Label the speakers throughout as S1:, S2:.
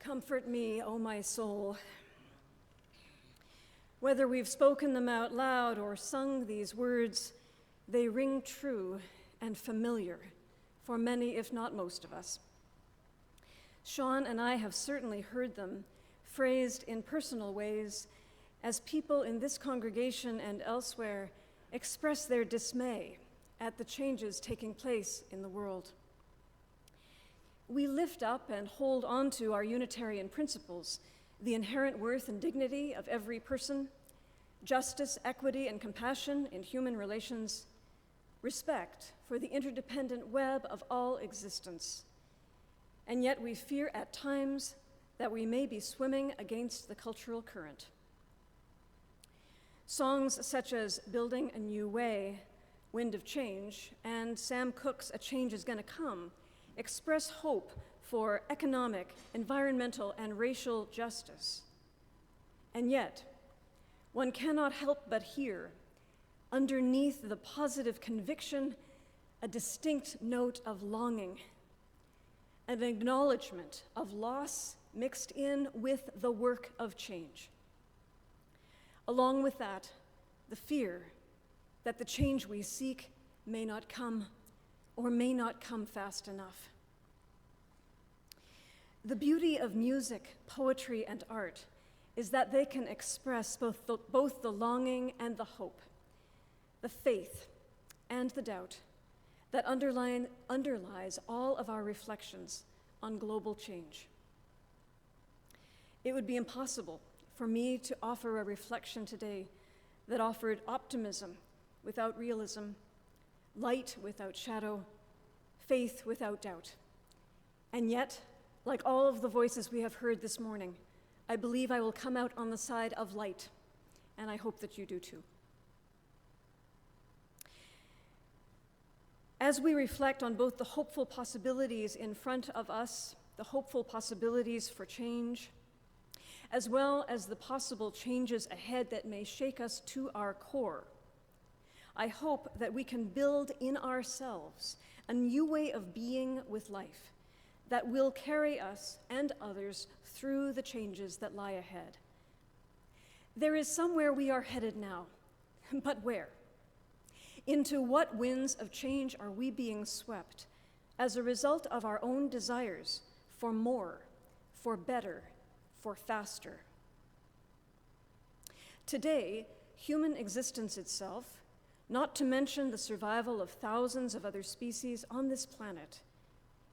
S1: Comfort me, O my soul. Whether we've spoken them out loud or sung these words, they ring true and familiar for many, if not most of us. Sean and I have certainly heard them phrased in personal ways as people in this congregation and elsewhere express their dismay at the changes taking place in the world. We lift up and hold on to our Unitarian principles, the inherent worth and dignity of every person, justice, equity, and compassion in human relations, respect for the interdependent web of all existence. And yet we fear at times that we may be swimming against the cultural current. Songs such as Building a New Way, Wind of Change, and Sam Cooke's A Change is Gonna Come express hope for economic, environmental, and racial justice. And yet, one cannot help but hear, underneath the positive conviction, a distinct note of longing, an acknowledgement of loss mixed in with the work of change. Along with that, the fear that the change we seek may not come or may not come fast enough. The beauty of music, poetry, and art is that they can express both the longing and the hope, the faith and the doubt that underlies all of our reflections on global change. It would be impossible for me to offer a reflection today that offered optimism without realism, light without shadow, faith without doubt. And yet, like all of the voices we have heard this morning, I believe I will come out on the side of light, and I hope that you do too. As we reflect on both the hopeful possibilities in front of us, the hopeful possibilities for change, as well as the possible changes ahead that may shake us to our core, I hope that we can build in ourselves a new way of being with life that will carry us and others through the changes that lie ahead. There is somewhere we are headed now, but where? Into what winds of change are we being swept as a result of our own desires for more, for better, for faster? Today, human existence itself, not to mention the survival of thousands of other species on this planet,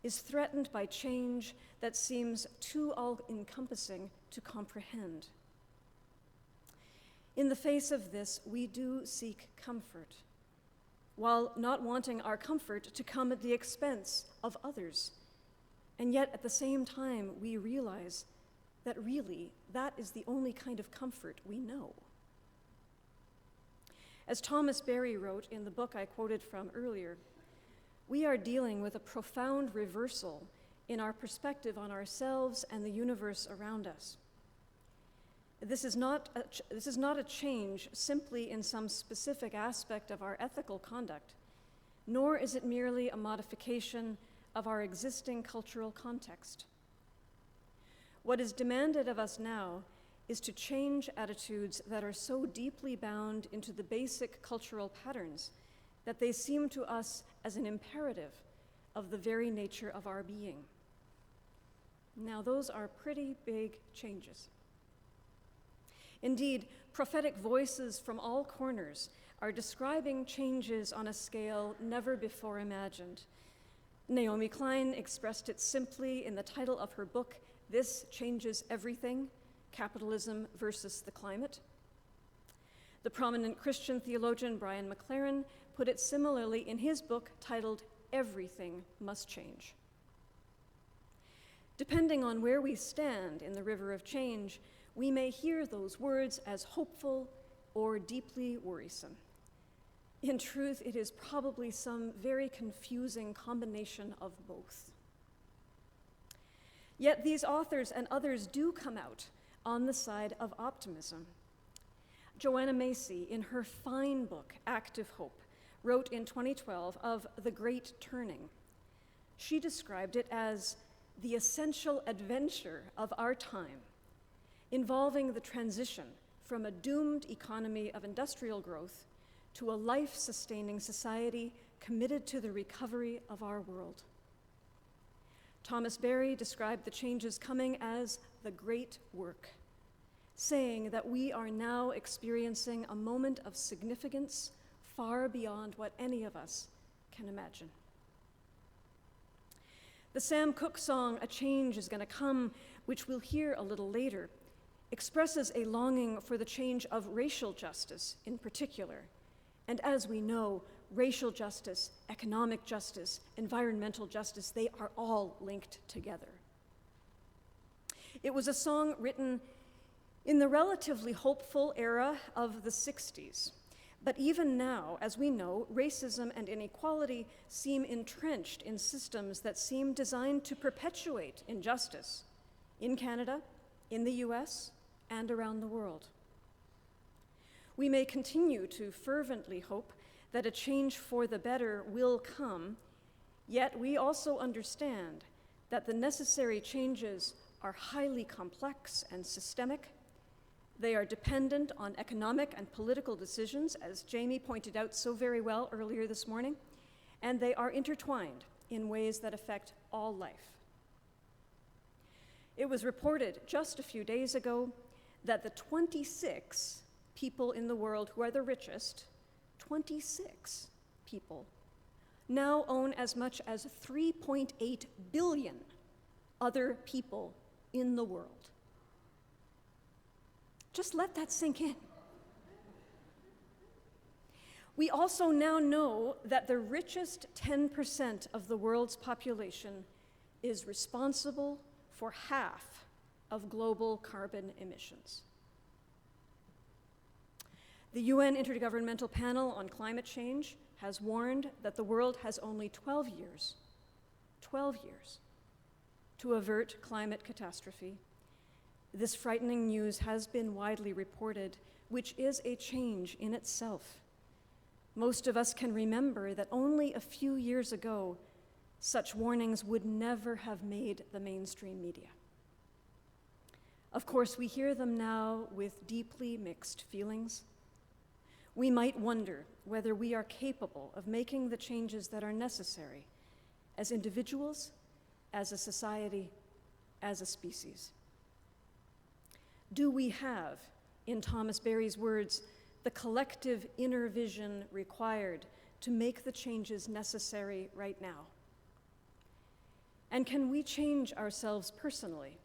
S1: is threatened by change that seems too all-encompassing to comprehend. In the face of this, we do seek comfort, while not wanting our comfort to come at the expense of others. And yet, at the same time, we realize that really, that is the only kind of comfort we know. As Thomas Berry wrote in the book I quoted from earlier, we are dealing with a profound reversal in our perspective on ourselves and the universe around us. This is not a change simply in some specific aspect of our ethical conduct, nor is it merely a modification of our existing cultural context. What is demanded of us now is to change attitudes that are so deeply bound into the basic cultural patterns that they seem to us as an imperative of the very nature of our being. Now, those are pretty big changes. Indeed, prophetic voices from all corners are describing changes on a scale never before imagined. Naomi Klein expressed it simply in the title of her book, This Changes Everything: Capitalism versus the Climate. The prominent Christian theologian Brian McLaren put it similarly in his book titled Everything Must Change. Depending on where we stand in the river of change, we may hear those words as hopeful or deeply worrisome. In truth, it is probably some very confusing combination of both. Yet these authors and others do come out on the side of optimism. Joanna Macy, in her fine book, Active Hope, wrote in 2012 of the Great Turning. She described it as the essential adventure of our time, involving the transition from a doomed economy of industrial growth to a life-sustaining society committed to the recovery of our world. Thomas Berry described the changes coming as the great work, saying that we are now experiencing a moment of significance far beyond what any of us can imagine. The Sam Cooke song, "A Change Is Gonna Come," which we'll hear a little later, expresses a longing for the change of racial justice in particular. And as we know, racial justice, economic justice, environmental justice, they are all linked together. It was a song written in the relatively hopeful era of the 60s. But even now, as we know, racism and inequality seem entrenched in systems that seem designed to perpetuate injustice in Canada, in the US, and around the world. We may continue to fervently hope that a change for the better will come, yet we also understand that the necessary changes are highly complex and systemic. They are dependent on economic and political decisions, as Jamie pointed out so very well earlier this morning, and they are intertwined in ways that affect all life. It was reported just a few days ago that the 26 people in the world who are the richest, 26 people, now own as much as 3.8 billion other people in the world. Just let that sink in. We also now know that the richest 10% of the world's population is responsible for half of global carbon emissions. The UN Intergovernmental Panel on Climate Change has warned that the world has only 12 years to avert climate catastrophe. This frightening news has been widely reported, which is a change in itself. Most of us can remember that only a few years ago, such warnings would never have made the mainstream media. Of course, we hear them now with deeply mixed feelings. We might wonder whether we are capable of making the changes that are necessary as individuals, as a society, as a species. Do we have, in Thomas Berry's words, the collective inner vision required to make the changes necessary right now? And can we change ourselves personally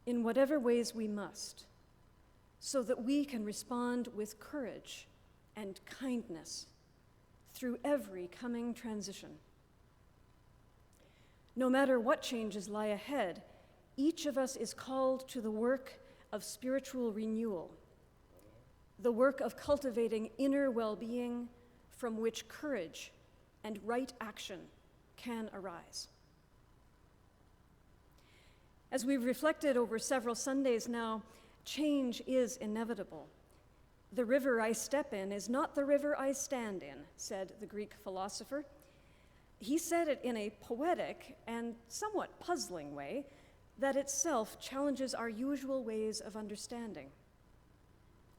S1: in whatever ways we must, so that we can respond with courage and kindness through every coming transition? No matter what changes lie ahead, each of us is called to the work of spiritual renewal, the work of cultivating inner well-being from which courage and right action can arise. As we've reflected over several Sundays now, change is inevitable. "The river I step in is not the river I stand in," said the Greek philosopher. He said it in a poetic and somewhat puzzling way that itself challenges our usual ways of understanding.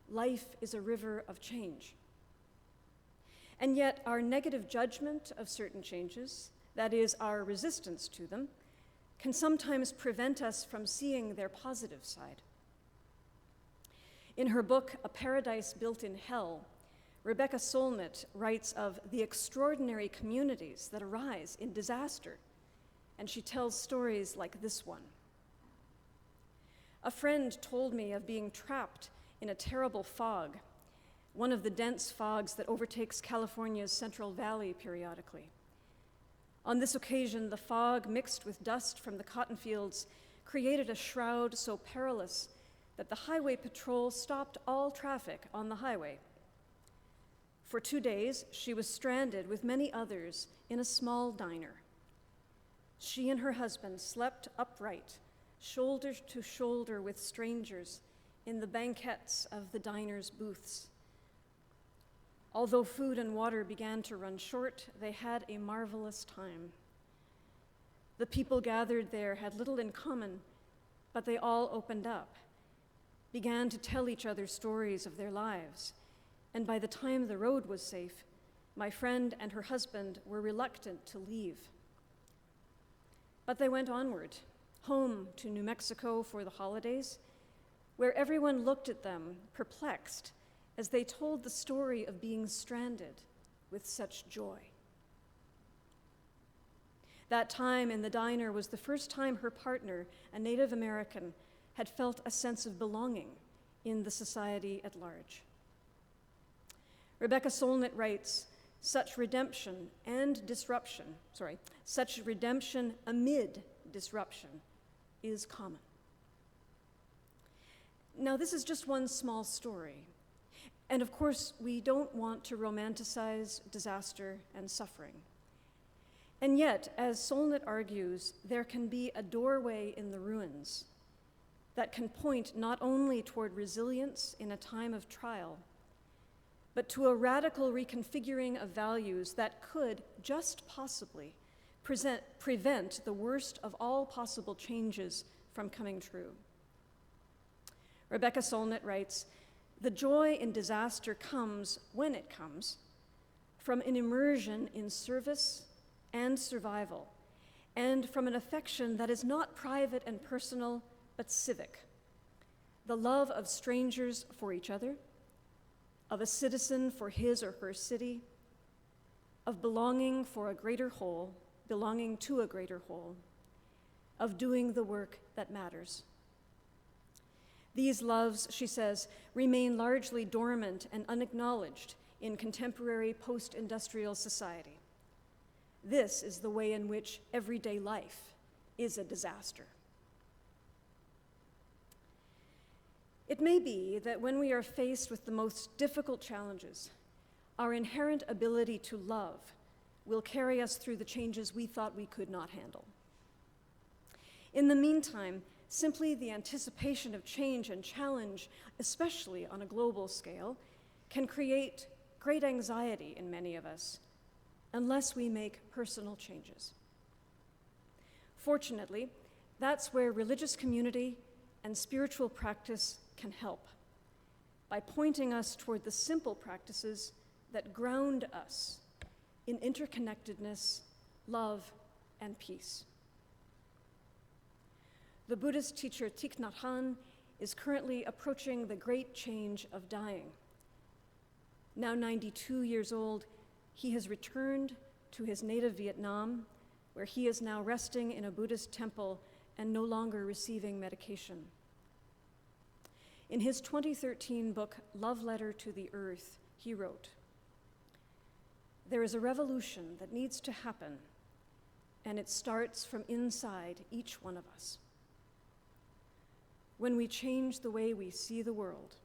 S1: Life is a river of change. And yet our negative judgment of certain changes, that is, our resistance to them, can sometimes prevent us from seeing their positive side. In her book, A Paradise Built in Hell, Rebecca Solnit writes of the extraordinary communities that arise in disaster, and she tells stories like this one. "A friend told me of being trapped in a terrible fog, one of the dense fogs that overtakes California's Central Valley periodically. On this occasion, the fog, mixed with dust from the cotton fields, created a shroud so perilous that the highway patrol stopped all traffic on the highway. For 2 days, she was stranded with many others in a small diner. She and her husband slept upright, shoulder to shoulder with strangers in the banquettes of the diner's booths. Although food and water began to run short, they had a marvelous time. The people gathered there had little in common, but they all opened up, began to tell each other stories of their lives, and by the time the road was safe, my friend and her husband were reluctant to leave. But they went onward, home to New Mexico for the holidays, where everyone looked at them, perplexed, as they told the story of being stranded with such joy. That time in the diner was the first time her partner, a Native American, had felt a sense of belonging in the society at large. Rebecca Solnit writes, such redemption amid disruption is common. Now, this is just one small story. And of course, we don't want to romanticize disaster and suffering. And yet, as Solnit argues, there can be a doorway in the ruins that can point not only toward resilience in a time of trial, but to a radical reconfiguring of values that could, just possibly, prevent the worst of all possible changes from coming true. Rebecca Solnit writes, the joy in disaster comes, when it comes, from an immersion in service and survival, and from an affection that is not private and personal, but civic. The love of strangers for each other, of a citizen for his or her city, of belonging to a greater whole, of doing the work that matters. These loves, she says, remain largely dormant and unacknowledged in contemporary post-industrial society. This is the way in which everyday life is a disaster. It may be that when we are faced with the most difficult challenges, our inherent ability to love will carry us through the changes we thought we could not handle. In the meantime, simply the anticipation of change and challenge, especially on a global scale, can create great anxiety in many of us unless we make personal changes. Fortunately, that's where religious community and spiritual practice can help, by pointing us toward the simple practices that ground us in interconnectedness, love, and peace. The Buddhist teacher Thich Nhat Hanh is currently approaching the great change of dying. Now 92 years old, he has returned to his native Vietnam, where he is now resting in a Buddhist temple and no longer receiving medication. In his 2013 book, Love Letter to the Earth, he wrote, "There is a revolution that needs to happen, and it starts from inside each one of us. When we change the way we see the world,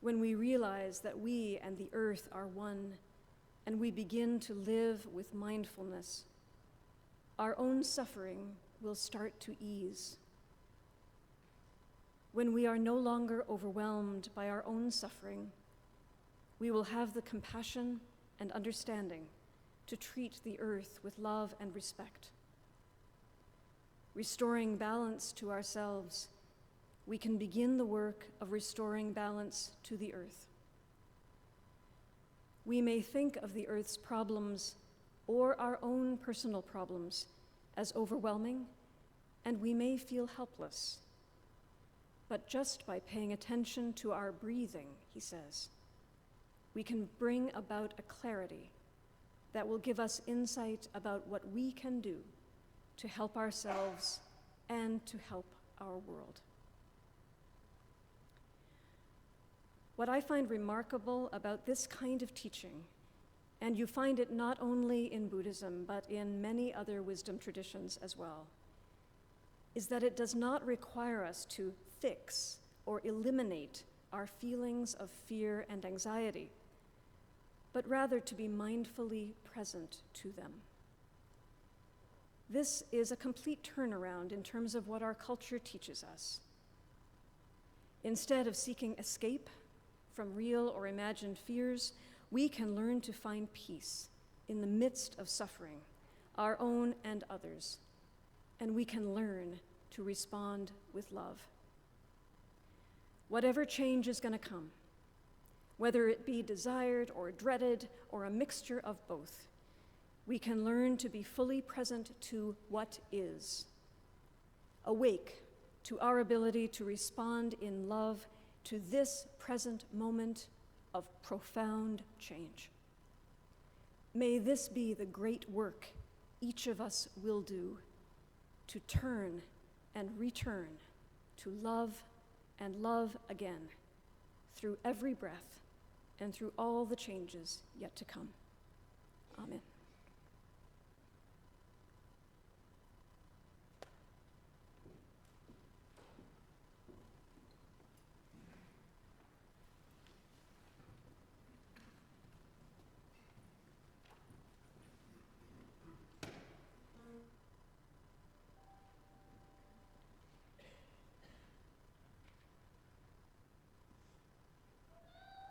S1: when we realize that we and the earth are one, and we begin to live with mindfulness, our own suffering will start to ease. When we are no longer overwhelmed by our own suffering, we will have the compassion and understanding to treat the earth with love and respect. Restoring balance to ourselves, we can begin the work of restoring balance to the earth. We may think of the earth's problems or our own personal problems as overwhelming, and we may feel helpless. But just by paying attention to our breathing, he says, we can bring about a clarity that will give us insight about what we can do to help ourselves and to help our world." What I find remarkable about this kind of teaching, and you find it not only in Buddhism, but in many other wisdom traditions as well, is that it does not require us to fix or eliminate our feelings of fear and anxiety, but rather to be mindfully present to them. This is a complete turnaround in terms of what our culture teaches us. Instead of seeking escape from real or imagined fears, we can learn to find peace in the midst of suffering, our own and others, and we can learn to respond with love. Whatever change is going to come, whether it be desired or dreaded or a mixture of both, we can learn to be fully present to what is, awake to our ability to respond in love to this present moment of profound change. May this be the great work each of us will do to turn and return to love and love again through every breath and through all the changes yet to come. Amen.